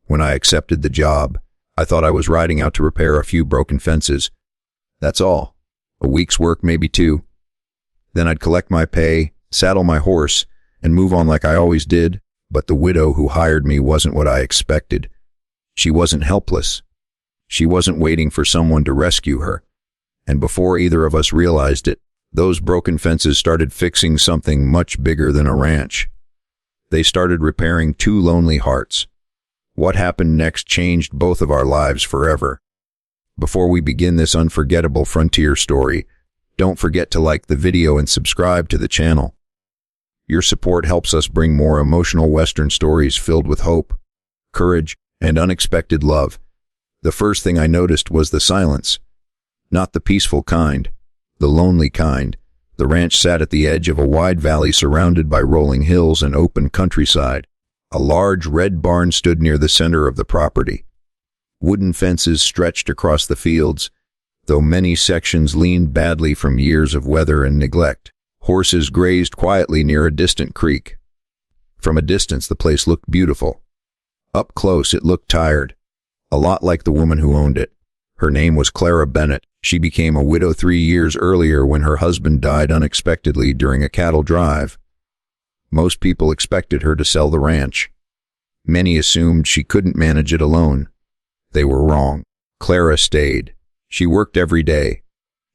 When I accepted the job, I thought I was riding out to repair a few broken fences. That's all. A week's work, maybe two. Then I'd collect my pay, saddle my horse, and move on like I always did. But the widow who hired me wasn't what I expected. She wasn't helpless. She wasn't waiting for someone to rescue her. And before either of us realized it, those broken fences started fixing something much bigger than a ranch. They started repairing two lonely hearts. What happened next changed both of our lives forever. Before we begin this unforgettable frontier story, don't forget to like the video and subscribe to the channel. Your support helps us bring more emotional Western stories filled with hope, courage, and unexpected love. The first thing I noticed was the silence. Not the peaceful kind, the lonely kind. The ranch sat at the edge of a wide valley surrounded by rolling hills and open countryside. A large red barn stood near the center of the property. Wooden fences stretched across the fields, though many sections leaned badly from years of weather and neglect. Horses grazed quietly near a distant creek. From a distance, the place looked beautiful. Up close, it looked tired, a lot like the woman who owned it. Her name was Clara Bennett. She became a widow 3 years earlier when her husband died unexpectedly during a cattle drive. Most people expected her to sell the ranch. Many assumed she couldn't manage it alone. They were wrong. Clara stayed. She worked every day.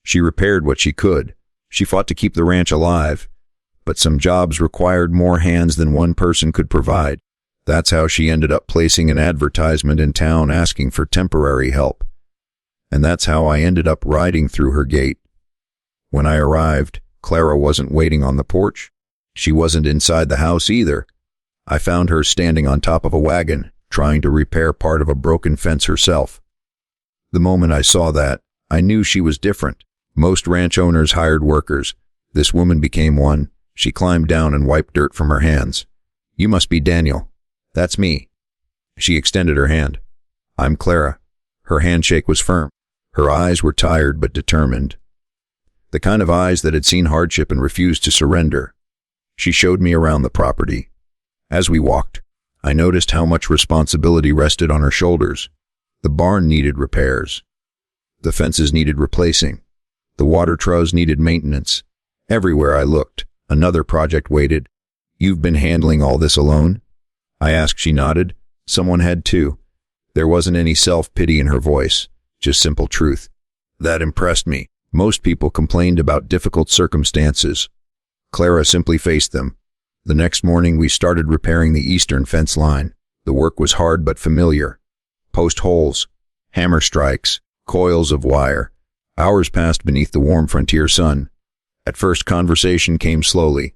She repaired what she could. She fought to keep the ranch alive. But some jobs required more hands than one person could provide. That's how she ended up placing an advertisement in town asking for temporary help. And that's how I ended up riding through her gate. When I arrived, Clara wasn't waiting on the porch. She wasn't inside the house either. I found her standing on top of a wagon, trying to repair part of a broken fence herself. The moment I saw that, I knew she was different. Most ranch owners hired workers. This woman became one. She climbed down and wiped dirt from her hands. "You must be Daniel." "That's me." She extended her hand. "I'm Clara." Her handshake was firm. Her eyes were tired but determined. The kind of eyes that had seen hardship and refused to surrender. She showed me around the property. As we walked, I noticed how much responsibility rested on her shoulders. The barn needed repairs. The fences needed replacing. The water troughs needed maintenance. Everywhere I looked, another project waited. "You've been handling all this alone?" I asked. She nodded. Someone had too. There wasn't any self-pity in her voice, just simple truth. That impressed me. Most people complained about difficult circumstances. Clara simply faced them. The next morning we started repairing the eastern fence line. The work was hard but familiar. Post holes, hammer strikes, coils of wire. Hours passed beneath the warm frontier sun. At first, conversation came slowly.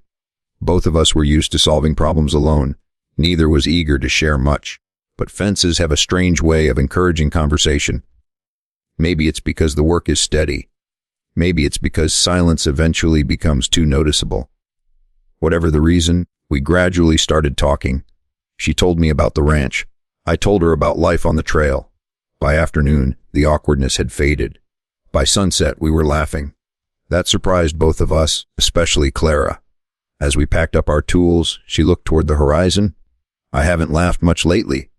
Both of us were used to solving problems alone. Neither was eager to share much. But fences have a strange way of encouraging conversation. Maybe it's because the work is steady. Maybe it's because silence eventually becomes too noticeable. Whatever the reason, we gradually started talking. She told me about the ranch. I told her about life on the trail. By afternoon, the awkwardness had faded. By sunset, we were laughing. That surprised both of us, especially Clara. As we packed up our tools, she looked toward the horizon. "I haven't laughed much lately."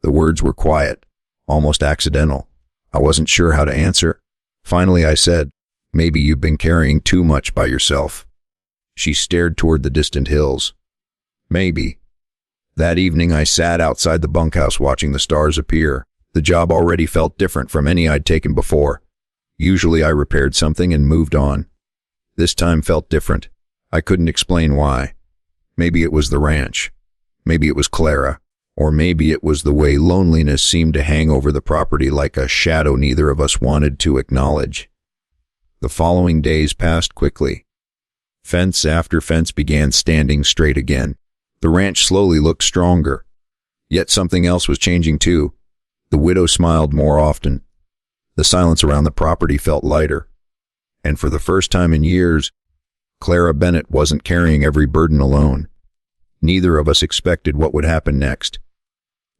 The words were quiet, almost accidental. I wasn't sure how to answer. Finally, I said, "Maybe you've been carrying too much by yourself." She stared toward the distant hills. "Maybe." That evening, I sat outside the bunkhouse watching the stars appear. The job already felt different from any I'd taken before. Usually I repaired something and moved on. This time felt different. I couldn't explain why. Maybe it was the ranch. Maybe it was Clara. Or maybe it was the way loneliness seemed to hang over the property like a shadow neither of us wanted to acknowledge. The following days passed quickly. Fence after fence began standing straight again. The ranch slowly looked stronger. Yet something else was changing too. The widow smiled more often. The silence around the property felt lighter. And for the first time in years, Clara Bennett wasn't carrying every burden alone. Neither of us expected what would happen next.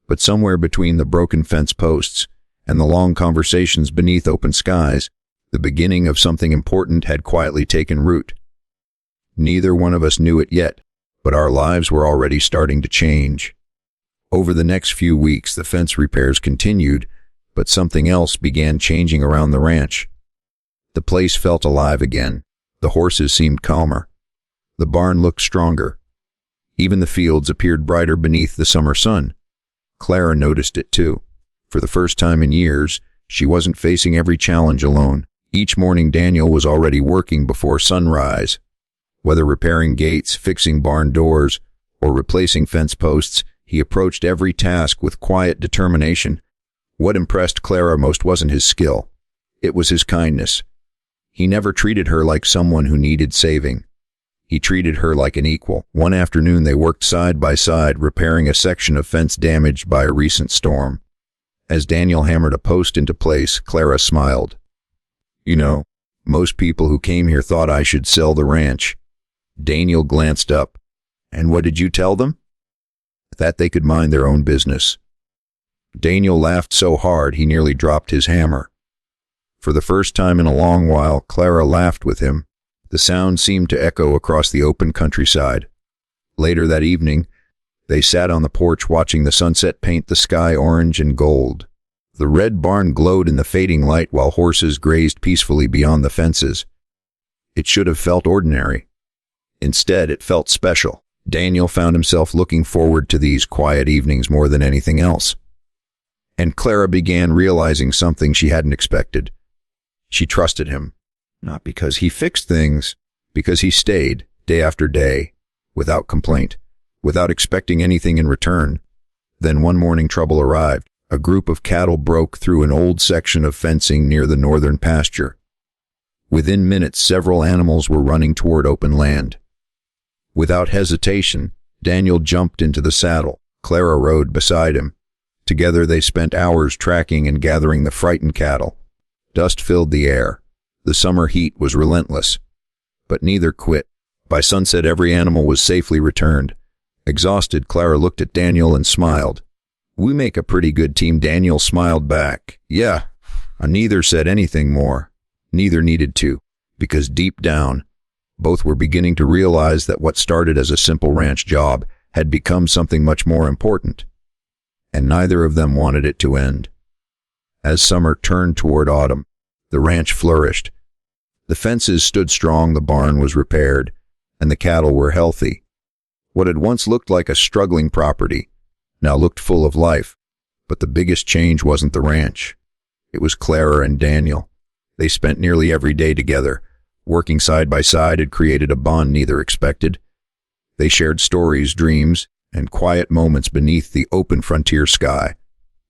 But somewhere between the broken fence posts and the long conversations beneath open skies, the beginning of something important had quietly taken root. Neither one of us knew it yet, but our lives were already starting to change. Over the next few weeks, the fence repairs continued, but something else began changing around the ranch. The place felt alive again. The horses seemed calmer. The barn looked stronger. Even the fields appeared brighter beneath the summer sun. Clara noticed it too. For the first time in years, she wasn't facing every challenge alone. Each morning Daniel was already working before sunrise. Whether repairing gates, fixing barn doors, or replacing fence posts, he approached every task with quiet determination. What impressed Clara most wasn't his skill. It was his kindness. He never treated her like someone who needed saving. He treated her like an equal. One afternoon they worked side by side, repairing a section of fence damaged by a recent storm. As Daniel hammered a post into place, Clara smiled. "You know, most people who came here thought I should sell the ranch." Daniel glanced up. "And what did you tell them?" "That they could mind their own business." Daniel laughed so hard he nearly dropped his hammer. For the first time in a long while, Clara laughed with him. The sound seemed to echo across the open countryside. Later that evening, they sat on the porch watching the sunset paint the sky orange and gold. The red barn glowed in the fading light while horses grazed peacefully beyond the fences. It should have felt ordinary. Instead, it felt special. Daniel found himself looking forward to these quiet evenings more than anything else. And Clara began realizing something she hadn't expected. She trusted him. Not because he fixed things, because he stayed, day after day, without complaint, without expecting anything in return. Then one morning trouble arrived. A group of cattle broke through an old section of fencing near the northern pasture. Within minutes, several animals were running toward open land. Without hesitation, Daniel jumped into the saddle. Clara rode beside him. Together they spent hours tracking and gathering the frightened cattle. Dust filled the air. The summer heat was relentless. But neither quit. By sunset, every animal was safely returned. Exhausted, Clara looked at Daniel and smiled. "We make a pretty good team." Daniel smiled back. "Yeah." Neither said anything more. Neither needed to, because deep down, both were beginning to realize that what started as a simple ranch job had become something much more important. And neither of them wanted it to end. As summer turned toward autumn, the ranch flourished. The fences stood strong, the barn was repaired, and the cattle were healthy. What had once looked like a struggling property now looked full of life. But the biggest change wasn't the ranch. It was Clara and Daniel. They spent nearly every day together. Working side by side had created a bond neither expected. They shared stories, dreams, and quiet moments beneath the open frontier sky.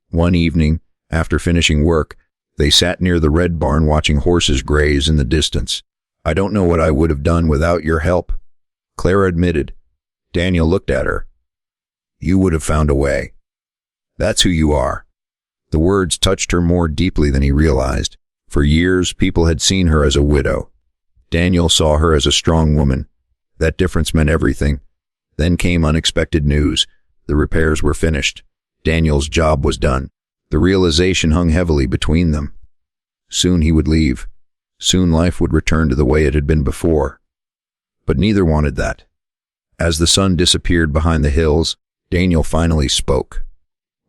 One evening, after finishing work, they sat near the red barn watching horses graze in the distance. "I don't know what I would have done without your help," Clara admitted. Daniel looked at her. "You would have found a way. That's who you are." The words touched her more deeply than he realized. For years, people had seen her as a widow. Daniel saw her as a strong woman. That difference meant everything. Then came unexpected news. The repairs were finished. Daniel's job was done. The realization hung heavily between them. Soon he would leave. Soon life would return to the way it had been before. But neither wanted that. As the sun disappeared behind the hills, Daniel finally spoke.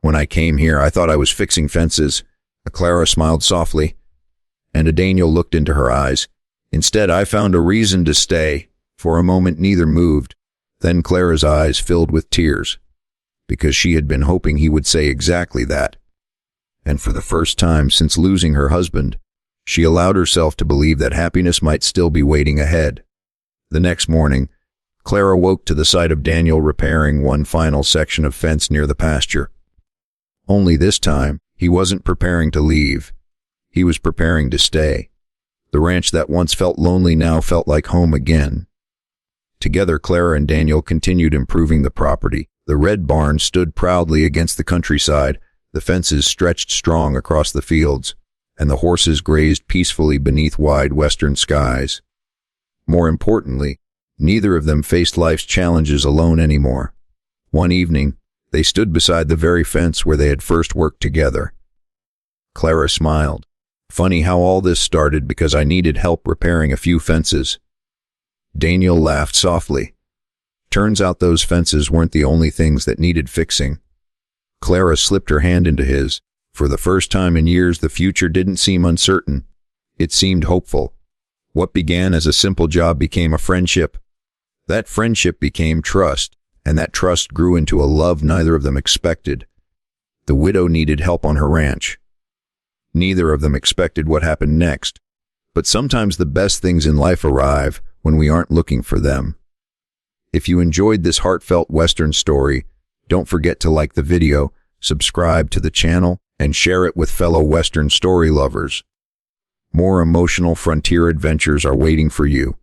"When I came here, I thought I was fixing fences." Clara smiled softly, and Daniel looked into her eyes. "Instead, I found a reason to stay." For a moment, neither moved. Then Clara's eyes filled with tears, because she had been hoping he would say exactly that. And for the first time since losing her husband, she allowed herself to believe that happiness might still be waiting ahead. The next morning, Clara woke to the sight of Daniel repairing one final section of fence near the pasture. Only this time, he wasn't preparing to leave. He was preparing to stay. The ranch that once felt lonely now felt like home again. Together, Clara and Daniel continued improving the property. The red barn stood proudly against the countryside, the fences stretched strong across the fields, and the horses grazed peacefully beneath wide western skies. More importantly, neither of them faced life's challenges alone anymore. One evening, they stood beside the very fence where they had first worked together. Clara smiled. "Funny how all this started because I needed help repairing a few fences." Daniel laughed softly. Turns out those fences weren't the only things that needed fixing. Clara slipped her hand into his. For the first time in years, the future didn't seem uncertain. It seemed hopeful. What began as a simple job became a friendship. That friendship became trust, and that trust grew into a love neither of them expected. The widow needed help on her ranch. Neither of them expected what happened next. But sometimes the best things in life arrive when we aren't looking for them. If you enjoyed this heartfelt Western story, don't forget to like the video, subscribe to the channel, and share it with fellow Western story lovers. More emotional frontier adventures are waiting for you.